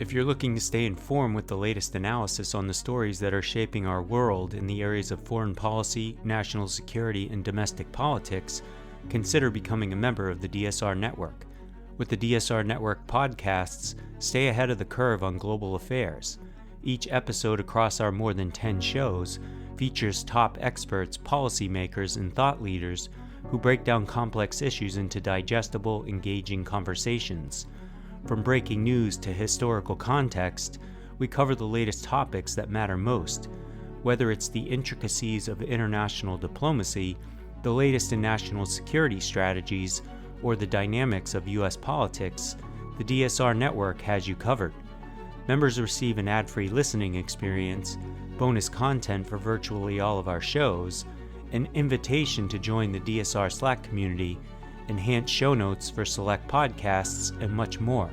If you're looking to stay informed with the latest analysis on the stories that are shaping our world in the areas of foreign policy, national security, and domestic politics, consider becoming a member of the DSR Network. With the DSR Network podcasts, stay ahead of the curve on global affairs. Each episode across our more than 10 shows features top experts, policymakers, and thought leaders who break down complex issues into digestible, engaging conversations. From breaking news to historical context, we cover the latest topics that matter most. Whether it's the intricacies of international diplomacy, the latest in national security strategies, or the dynamics of U.S. politics, the DSR Network has you covered. Members receive an ad-free listening experience, bonus content for virtually all of our shows, an invitation to join the DSR Slack community, enhanced show notes for select podcasts, and much more.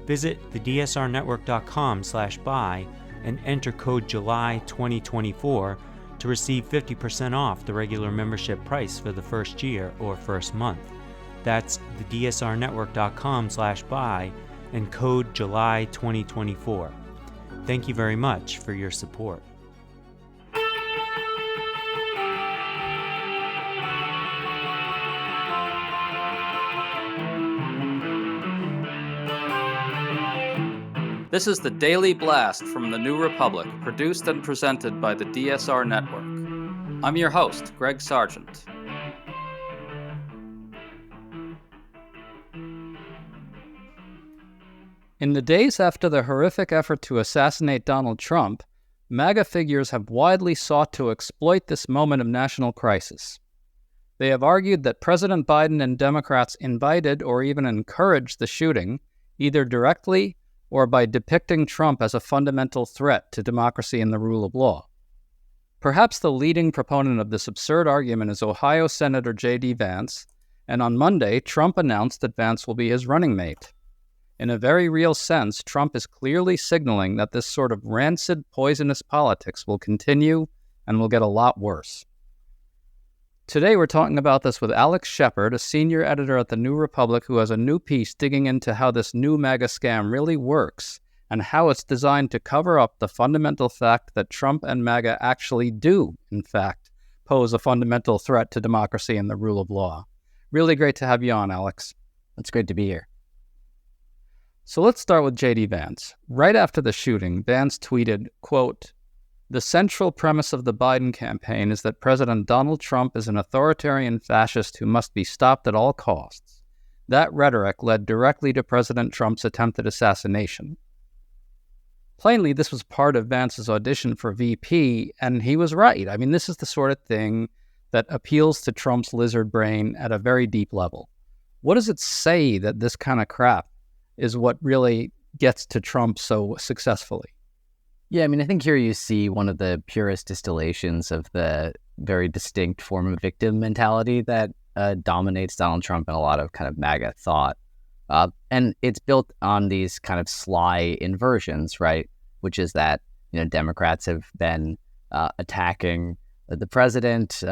Visit thedsrnetwork.com/buy and enter code JULY2024 to receive 50% off the regular membership price for the first year or first month. That's thedsrnetwork.com/buy and code JULY2024. Thank you very much for your support. This is the Daily Blast from the New Republic, produced and presented by the DSR Network. I'm your host, Greg Sargent. In the days after the horrific effort to assassinate Donald Trump, MAGA figures have widely sought to exploit this moment of national crisis. They have argued that President Biden and Democrats invited or even encouraged the shooting, either directly or by depicting Trump as a fundamental threat to democracy and the rule of law. Perhaps the leading proponent of this absurd argument is Ohio Senator J.D. Vance, and on Monday, Trump announced that Vance will be his running mate. In a very real sense, Trump is clearly signaling that this sort of rancid, poisonous politics will continue and will get a lot worse. Today we're talking about this with Alex Shepard, a senior editor at the New Republic who has a new piece digging into how this new MAGA scam really works and how it's designed to cover up the fundamental fact that Trump and MAGA actually do, in fact, pose a fundamental threat to democracy and the rule of law. Really great to have you on, Alex. It's great to be here. So let's start with J.D. Vance. Right after the shooting, Vance tweeted, quote, "The central premise of the Biden campaign is that President Donald Trump is an authoritarian fascist who must be stopped at all costs. That rhetoric led directly to President Trump's attempted assassination." Plainly, this was part of Vance's audition for VP, and he was right. I mean, this is the sort of thing that appeals to Trump's lizard brain at a very deep level. What does it say that this kind of crap is what really gets to Trump so successfully? Yeah, I mean, I think here you see one of the purest distillations of the very distinct form of victim mentality that dominates Donald Trump and a lot of kind of MAGA thought. And it's built on these kind of sly inversions, right? Which is that, Democrats have been attacking the president.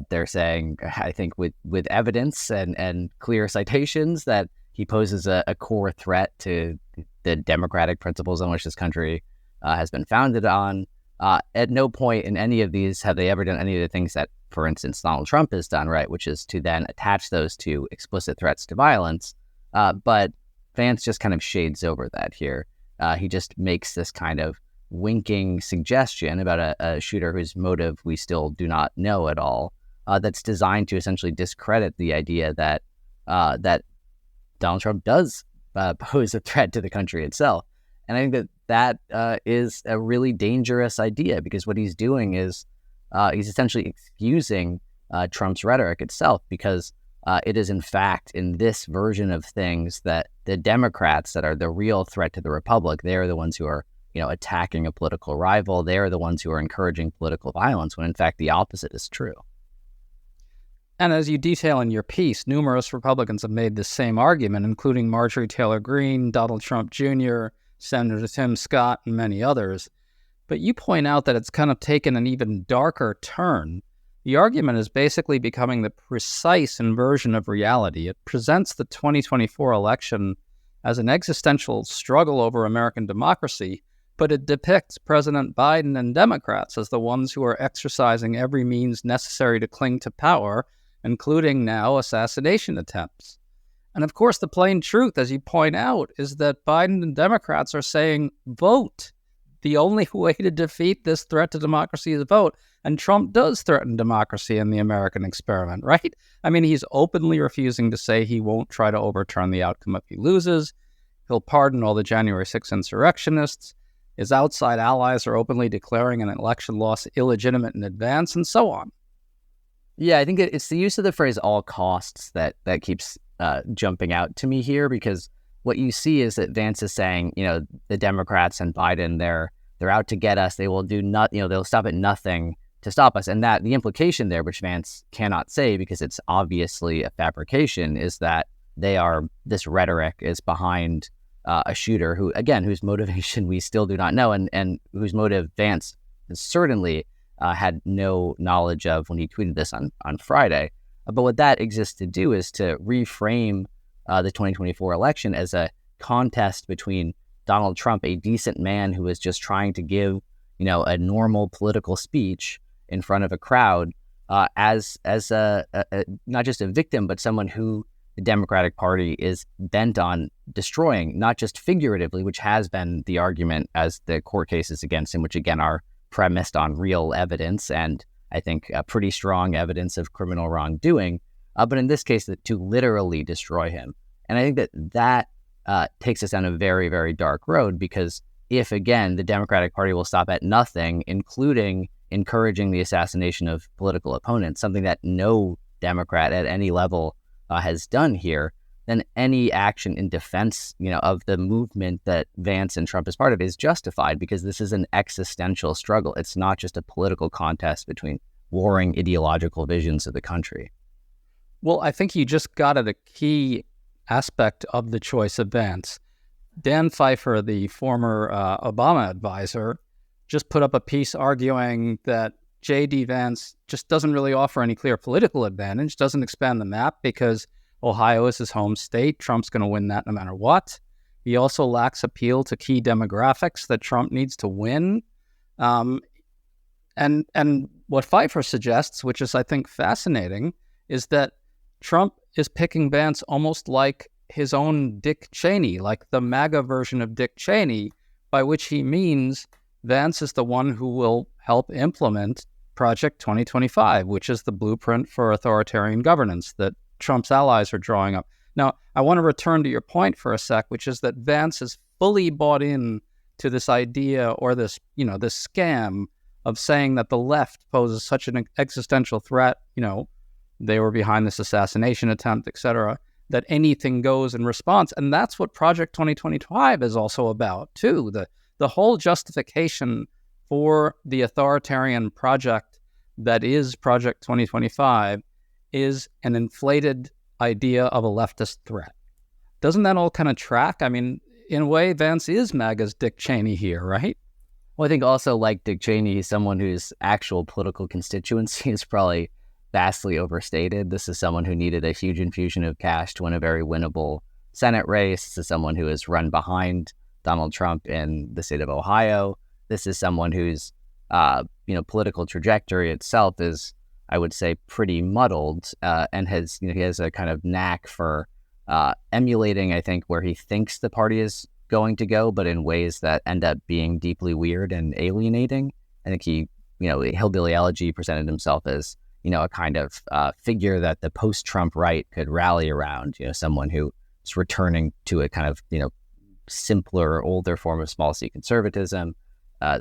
They're saying, I think with evidence and clear citations, that he poses a core threat to the democratic principles on which this country has been founded on. At no point in any of these have they ever done any of the things that, for instance, Donald Trump has done, right, which is to then attach those to explicit threats to violence. But Vance just kind of shades over that here. He just makes this kind of winking suggestion about a shooter whose motive we still do not know at all, that's designed to essentially discredit the idea that that Donald Trump does pose a threat to the country itself. And I think that is a really dangerous idea, because what he's doing is he's essentially excusing Trump's rhetoric itself, because it is in fact in this version of things that the Democrats that are the real threat to the Republic, they are the ones who are attacking a political rival. They are the ones who are encouraging political violence, when in fact the opposite is true. And as you detail in your piece, numerous Republicans have made this same argument, including Marjorie Taylor Greene, Donald Trump Jr., Senator Tim Scott, and many others. But you point out that it's kind of taken an even darker turn. The argument is basically becoming the precise inversion of reality. It presents the 2024 election as an existential struggle over American democracy, but it depicts President Biden and Democrats as the ones who are exercising every means necessary to cling to power, including now assassination attempts. And of course, the plain truth, as you point out, is that Biden and Democrats are saying, vote. The only way to defeat this threat to democracy is vote. And Trump does threaten democracy in the American experiment, right? I mean, he's openly refusing to say he won't try to overturn the outcome if he loses. He'll pardon all the January 6th insurrectionists. His outside allies are openly declaring an election loss illegitimate in advance, and so on. Yeah, I think it's the use of the phrase all costs that keeps jumping out to me here, because what you see is that Vance is saying, the Democrats and Biden, they're out to get us. They will do they'll stop at nothing to stop us. And that the implication there, which Vance cannot say because it's obviously a fabrication, is that this rhetoric is behind a shooter whose motivation we still do not know, and whose motive Vance certainly had no knowledge of when he tweeted this on Friday. But what that exists to do is to reframe the 2024 election as a contest between Donald Trump, a decent man who is just trying to give, a normal political speech in front of a crowd, as a not just a victim, but someone who the Democratic Party is bent on destroying, not just figuratively, which has been the argument as the court cases against him, which again are premised on real evidence and I think pretty strong evidence of criminal wrongdoing, but in this case, to literally destroy him. And I think that takes us down a very, very dark road, because if, again, the Democratic Party will stop at nothing, including encouraging the assassination of political opponents, something that no Democrat at any level has done here, then any action in defense, of the movement that Vance and Trump is part of is justified, because this is an existential struggle. It's not just a political contest between warring ideological visions of the country. Well, I think you just got at a key aspect of the choice of Vance. Dan Pfeiffer, the former Obama advisor, just put up a piece arguing that J.D. Vance just doesn't really offer any clear political advantage, doesn't expand the map because Ohio is his home state. Trump's going to win that no matter what. He also lacks appeal to key demographics that Trump needs to win. And what Pfeiffer suggests, which is, I think, fascinating, is that Trump is picking Vance almost like his own Dick Cheney, like the MAGA version of Dick Cheney, by which he means Vance is the one who will help implement Project 2025, which is the blueprint for authoritarian governance that Trump's allies are drawing up. Now, I want to return to your point for a sec, which is that Vance is fully bought in to this idea or this scam of saying that the left poses such an existential threat, they were behind this assassination attempt, et cetera, that anything goes in response. And that's what Project 2025 is also about, too. The whole justification for the authoritarian project that is Project 2025 is an inflated idea of a leftist threat. Doesn't that all kind of track? I mean, in a way, Vance is MAGA's Dick Cheney here, right? Well, I think also, like Dick Cheney, he's someone whose actual political constituency is probably vastly overstated. This is someone who needed a huge infusion of cash to win a very winnable Senate race. This is someone who has run behind Donald Trump in the state of Ohio. This is someone whose political trajectory itself is, I would say, pretty muddled, and he has a kind of knack for emulating, I think, where he thinks the party is going to go, but in ways that end up being deeply weird and alienating. I think he, Hillbilly Elegy presented himself as, a kind of figure that the post-Trump right could rally around, someone who is returning to a kind of, simpler, older form of small c conservatism.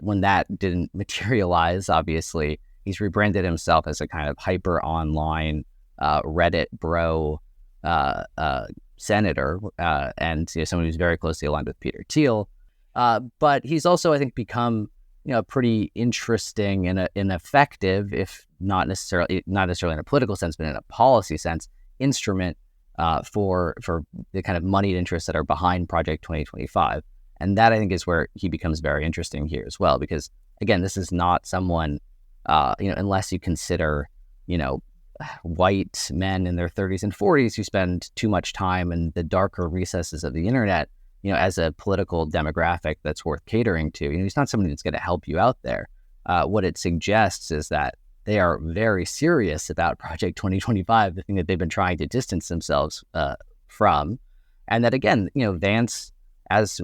When that didn't materialize, obviously, he's rebranded himself as a kind of hyper online Reddit bro senator, and someone who's very closely aligned with Peter Thiel. But he's also, I think, become pretty interesting and effective, if not necessarily in a political sense, but in a policy sense, instrument for the kind of moneyed interests that are behind Project 2025. And that, I think, is where he becomes very interesting here as well, because again, this is not someone, unless you consider, white men in their 30s and 40s who spend too much time in the darker recesses of the internet, as a political demographic that's worth catering to. He's not somebody that's going to help you out there. What it suggests is that they are very serious about Project 2025, the thing that they've been trying to distance themselves from. And that, again, Vance, as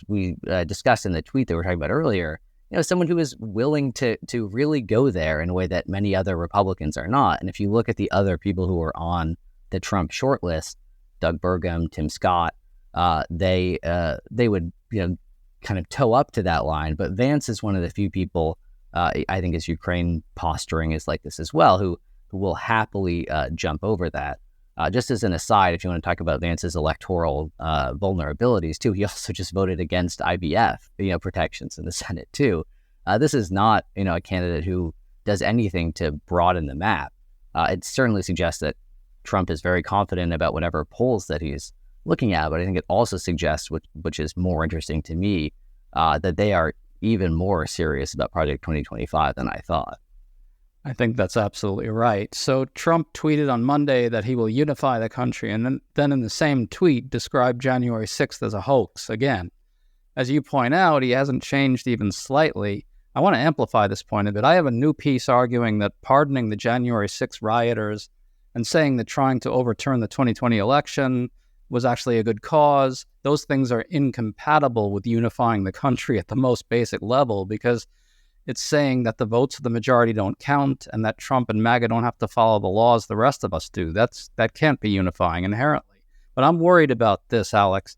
we discussed in the tweet that we were talking about earlier, someone who is willing to really go there in a way that many other Republicans are not. And if you look at the other people who are on the Trump shortlist, Doug Burgum, Tim Scott, they would kind of toe up to that line. But Vance is one of the few people, I think, his Ukraine posturing is like this as well, who will happily jump over that. Just as an aside, if you want to talk about Vance's electoral vulnerabilities too, he also just voted against IBF, protections in the Senate too. This is not, a candidate who does anything to broaden the map. It certainly suggests that Trump is very confident about whatever polls that he's looking at, but I think it also suggests, which is more interesting to me, that they are even more serious about Project 2025 than I thought. I think that's absolutely right. So Trump tweeted on Monday that he will unify the country, and then in the same tweet described January 6th as a hoax again. As you point out, he hasn't changed even slightly. I want to amplify this point a bit. I have a new piece arguing that pardoning the January 6th rioters and saying that trying to overturn the 2020 election was actually a good cause, those things are incompatible with unifying the country at the most basic level, because it's saying that the votes of the majority don't count and that Trump and MAGA don't have to follow the laws the rest of us do. That can't be unifying inherently. But I'm worried about this, Alex.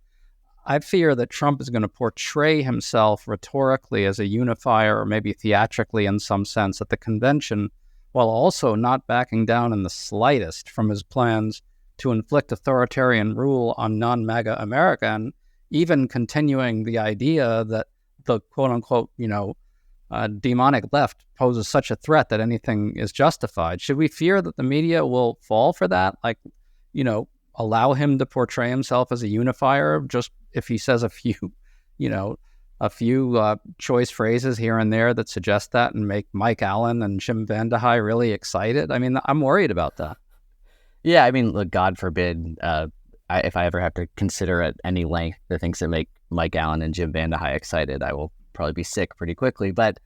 I fear that Trump is going to portray himself rhetorically as a unifier, or maybe theatrically in some sense, at the convention, while also not backing down in the slightest from his plans to inflict authoritarian rule on non-MAGA America, and even continuing the idea that the quote-unquote, demonic left poses such a threat that anything is justified. Should we fear that the media will fall for that? Allow him to portray himself as a unifier just if he says a few choice phrases here and there that suggest that and make Mike Allen and Jim Vandehei really excited? I mean, I'm worried about that. Yeah, I mean, look, God forbid, if I ever have to consider at any length the things that make Mike Allen and Jim Vandehei excited, I will probably be sick pretty quickly. But,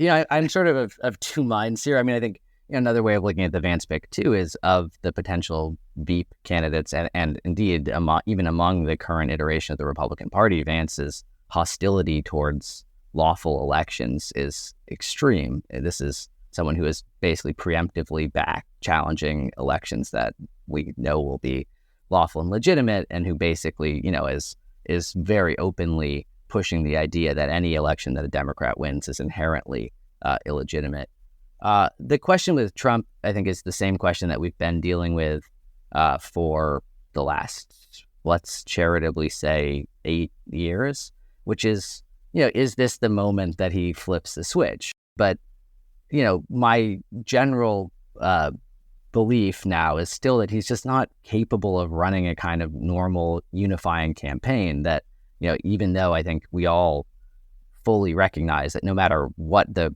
I'm sort of two minds here. I mean, I think another way of looking at the Vance pick too is of the potential Veep candidates, and indeed, even among the current iteration of the Republican Party, Vance's hostility towards lawful elections is extreme. This is someone who is basically preemptively back challenging elections that we know will be lawful and legitimate, and who basically, is very openly pushing the idea that any election that a Democrat wins is inherently illegitimate. The question with Trump, I think, is the same question that we've been dealing with for the last, let's charitably say, 8 years, which is, is this the moment that he flips the switch? But, my general belief now is still that he's just not capable of running a kind of normal unifying campaign that, even though I think we all fully recognize that no matter what the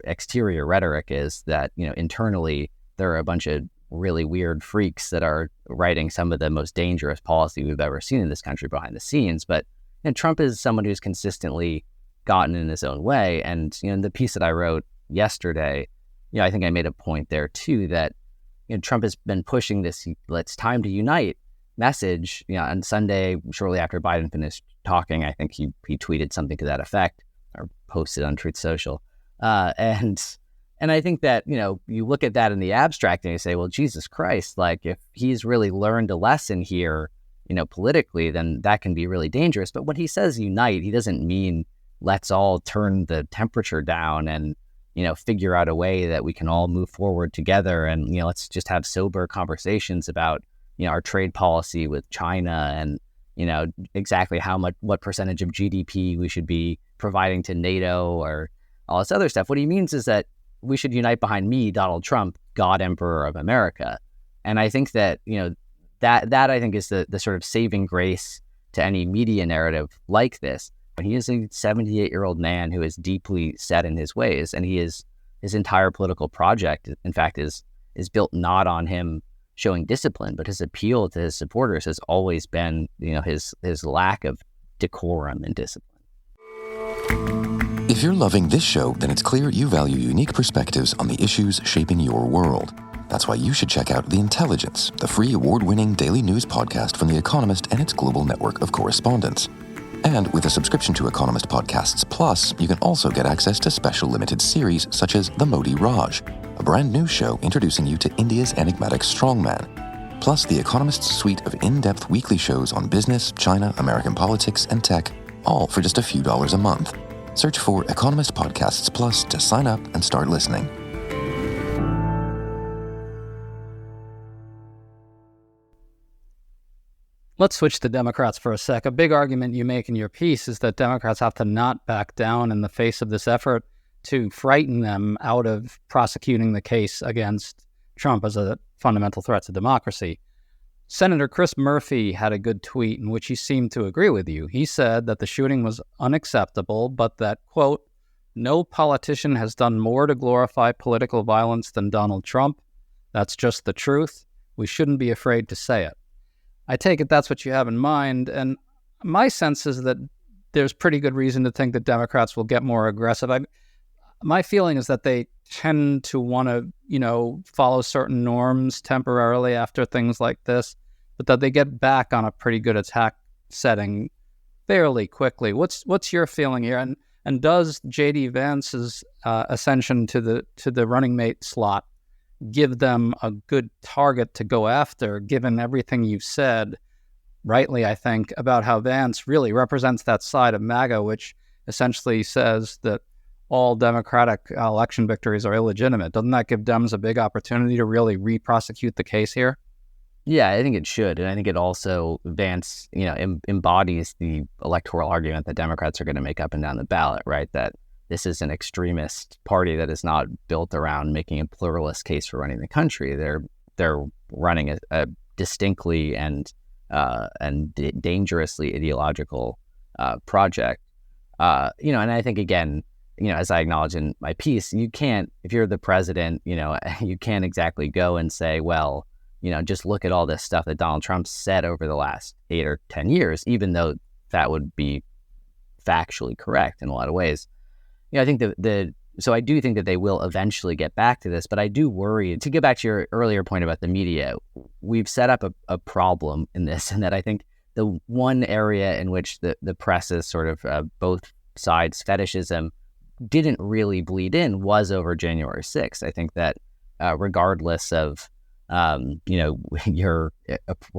exterior rhetoric is, that, internally there are a bunch of really weird freaks that are writing some of the most dangerous policy we've ever seen in this country behind the scenes. But Trump is someone who's consistently gotten in his own way. And, in the piece that I wrote yesterday, I think I made a point there too, that Trump has been pushing this "it's time to unite" message. On Sunday, shortly after Biden finished talking, I think he tweeted something to that effect, or posted on Truth Social. And I think that, you look at that in the abstract and you say, well, Jesus Christ, like, if he's really learned a lesson here, politically, then that can be really dangerous. But when he says unite, he doesn't mean let's all turn the temperature down and, figure out a way that we can all move forward together. And, let's just have sober conversations about, our trade policy with China and, exactly what percentage of GDP we should be providing to NATO or all this other stuff. What he means is that we should unite behind me, Donald Trump, God Emperor of America. And I think that, that I think is the sort of saving grace to any media narrative like this. But he is a 78-year-old man who is deeply set in his ways, and his entire political project, in fact, is built not on him showing discipline, but his appeal to his supporters has always been, his lack of decorum and discipline. If you're loving this show, then it's clear you value unique perspectives on the issues shaping your world. That's why you should check out The Intelligence, the free award-winning daily news podcast from The Economist and its global network of correspondents. And with a subscription to Economist Podcasts Plus, you can also get access to special limited series such as The Modi Raj, a brand new show introducing you to India's enigmatic strongman. Plus, The Economist's suite of in-depth weekly shows on business, China, American politics, and tech, all for just a few dollars a month. Search for Economist Podcasts Plus to sign up and start listening. Let's switch to Democrats for a sec. A big argument you make in your piece is that Democrats have to not back down in the face of this effort to frighten them out of prosecuting the case against Trump as a fundamental threat to democracy. Senator Chris Murphy had a good tweet in which he seemed to agree with you. He said that the shooting was unacceptable, but that, quote, no politician has done more to glorify political violence than Donald Trump. That's just the truth. We shouldn't be afraid to say it. I take it that's what you have in mind, and my sense is that there's pretty good reason to think that Democrats will get more aggressive. My feeling is that they tend to want to, follow certain norms temporarily after things like this, but that they get back on a pretty good attack setting fairly quickly. What's your feeling here? And does J.D. Vance's ascension to the running mate slot give them a good target to go after, given everything you've said, rightly, I think, about how Vance really represents that side of MAGA, which essentially says that all Democratic election victories are illegitimate? Doesn't that give Dems a big opportunity to really re-prosecute the case here? Yeah, I think it should. And I think it also, Vance, embodies the electoral argument that Democrats are going to make up and down the ballot, right? That this is an extremist party that is not built around making a pluralist case for running the country. They're running a distinctly and dangerously ideological project. And I think, again, as I acknowledge in my piece, you can't, if you're the president, you can't exactly go and say, well, just look at all this stuff that Donald Trump said over the last 8 or 10 years, even though that would be factually correct in a lot of ways. I think so I do think that they will eventually get back to this, but I do worry, to get back to your earlier point about the media, we've set up a problem in this, and that I think the one area in which the press's sort of both sides fetishism didn't really bleed in was over January 6th. I think that regardless of, we'll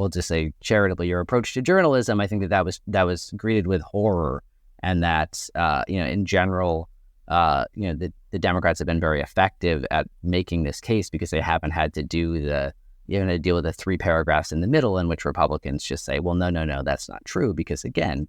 just say charitably, your approach to journalism, I think that was greeted with horror, and that, in general, the Democrats have been very effective at making this case because they haven't had to deal with the 3 paragraphs in the middle in which Republicans just say, well, no, that's not true. Because again,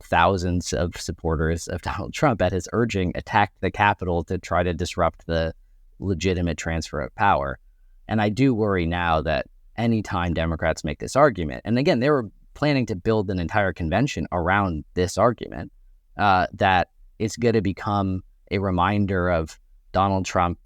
thousands of supporters of Donald Trump at his urging attacked the Capitol to try to disrupt the legitimate transfer of power. And I do worry now that anytime Democrats make this argument, and again, they were planning to build an entire convention around this argument, that it's going to become a reminder of Donald Trump,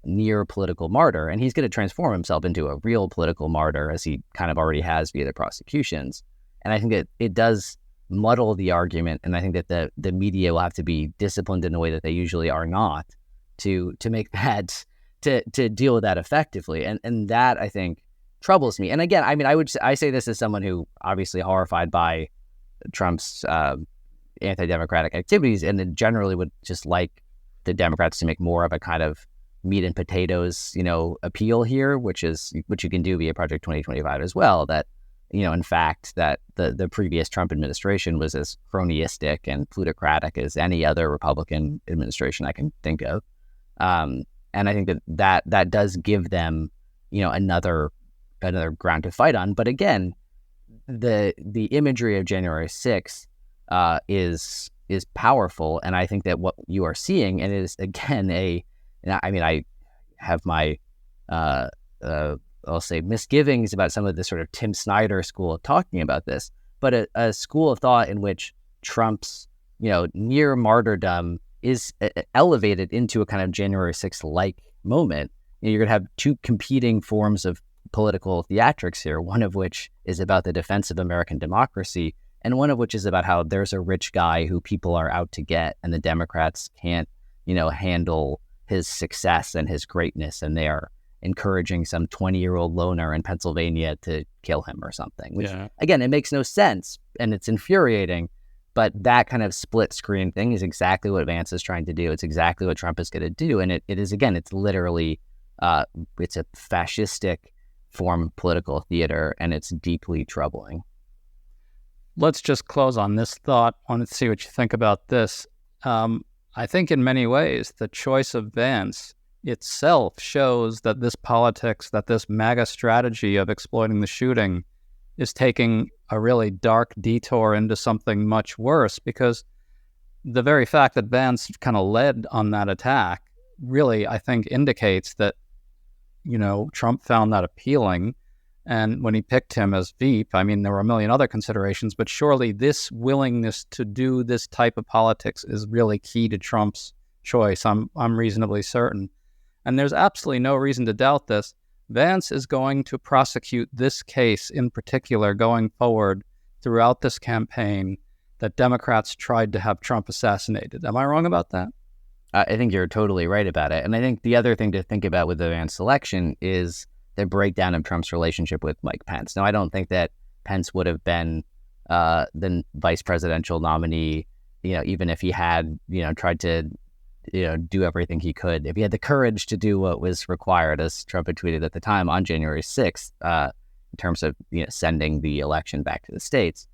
near political martyr, and he's going to transform himself into a real political martyr, as he kind of already has via the prosecutions. And I think that it does muddle the argument, and I think that the media will have to be disciplined in a way that they usually are not to make that, to deal with that effectively. And that, I think, troubles me. And again, I say this as someone who obviously horrified by Trump's anti-democratic activities, and then generally would just like the Democrats to make more of a kind of meat and potatoes, appeal here, which you can do via Project 2025 as well. That, in fact, that the previous Trump administration was as cronyistic and plutocratic as any other Republican administration I can think of. And I think that does give them, another ground to fight on. But again, the imagery of January 6th is powerful, and I think that what you are seeing, and it is again I have my I'll say misgivings about some of the sort of Tim Snyder school of talking about this, but a school of thought in which Trump's near martyrdom is elevated into a kind of January 6th like moment. You're going to have 2 competing forms of political theatrics here, one of which is about the defense of American democracy, and one of which is about how there's a rich guy who people are out to get, and the Democrats can't, handle his success and his greatness, and they are encouraging some 20-year-old loner in Pennsylvania to kill him or something, which, again, it makes no sense, and it's infuriating. But that kind of split screen thing is exactly what Vance is trying to do. It's exactly what Trump is going to do. And it is, again, it's literally, it's a fascistic form of political theater, and it's deeply troubling. Let's just close on this thought. I want to see what you think about this. I think in many ways, the choice of Vance itself shows that this politics, that this MAGA strategy of exploiting the shooting is taking a really dark detour into something much worse, because the very fact that Vance kind of led on that attack really, I think, indicates that, Trump found that appealing. And when he picked him as Veep, I mean, there were a million other considerations, but surely this willingness to do this type of politics is really key to Trump's choice. I'm reasonably certain. And there's absolutely no reason to doubt this. Vance is going to prosecute this case in particular going forward throughout this campaign, that Democrats tried to have Trump assassinated. Am I wrong about that? I think you're totally right about it. And I think the other thing to think about with the Vance election is the breakdown of Trump's relationship with Mike Pence. Now, I don't think that Pence would have been the vice presidential nominee, even if he had, tried to, do everything he could. If he had the courage to do what was required, as Trump had tweeted at the time on January 6th, in terms of, sending the election back to the states.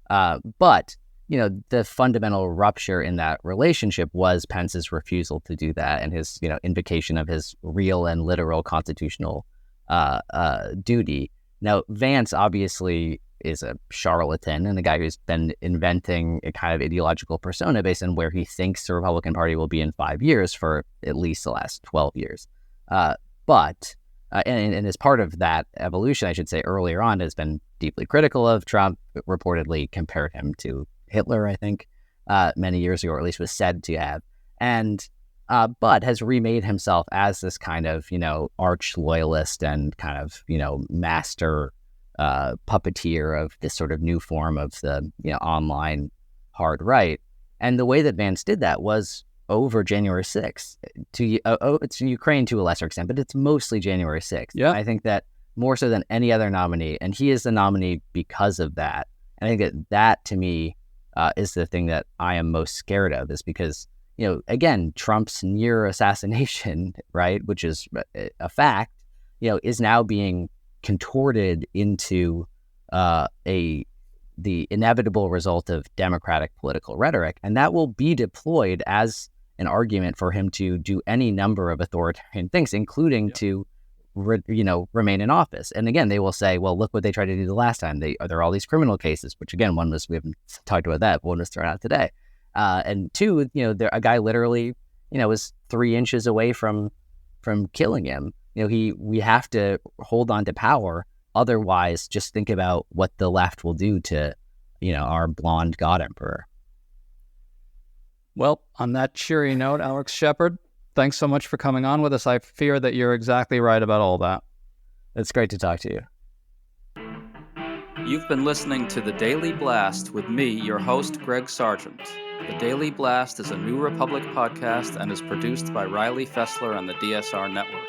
But the fundamental rupture in that relationship was Pence's refusal to do that, and his, invocation of his real and literal constitutional duty. Now, Vance obviously is a charlatan and a guy who's been inventing a kind of ideological persona based on where he thinks the Republican Party will be in 5 years for at least the last 12 years. But as part of that evolution, I should say, earlier on, has been deeply critical of Trump, reportedly compared him to Hitler, I think, many years ago, or at least was said to have. And but has remade himself as this kind of, arch loyalist and kind of, master puppeteer of this sort of new form of the, online hard right. And the way that Vance did that was over January 6th it's Ukraine to a lesser extent, but it's mostly January 6th. Yeah. I think that more so than any other nominee, and he is the nominee because of that. And I think that to me is the thing that I am most scared of, is because, again, Trump's near assassination, right, which is a fact, is now being contorted into the inevitable result of Democratic political rhetoric. And that will be deployed as an argument for him to do any number of authoritarian things, including to remain in office. And again, they will say, well, look what they tried to do the last time. There are all these criminal cases, which again, we haven't talked about that, but one was thrown out today. And two, a guy literally, was 3 inches away from killing him. We have to hold on to power. Otherwise, just think about what the left will do to, our blonde God emperor. Well, on that cheery note, Alex Shepard, thanks so much for coming on with us. I fear that you're exactly right about all that. It's great to talk to you. You've been listening to The Daily Blast with me, your host, Greg Sargent. The Daily Blast is a New Republic podcast and is produced by Riley Fessler on the DSR Network.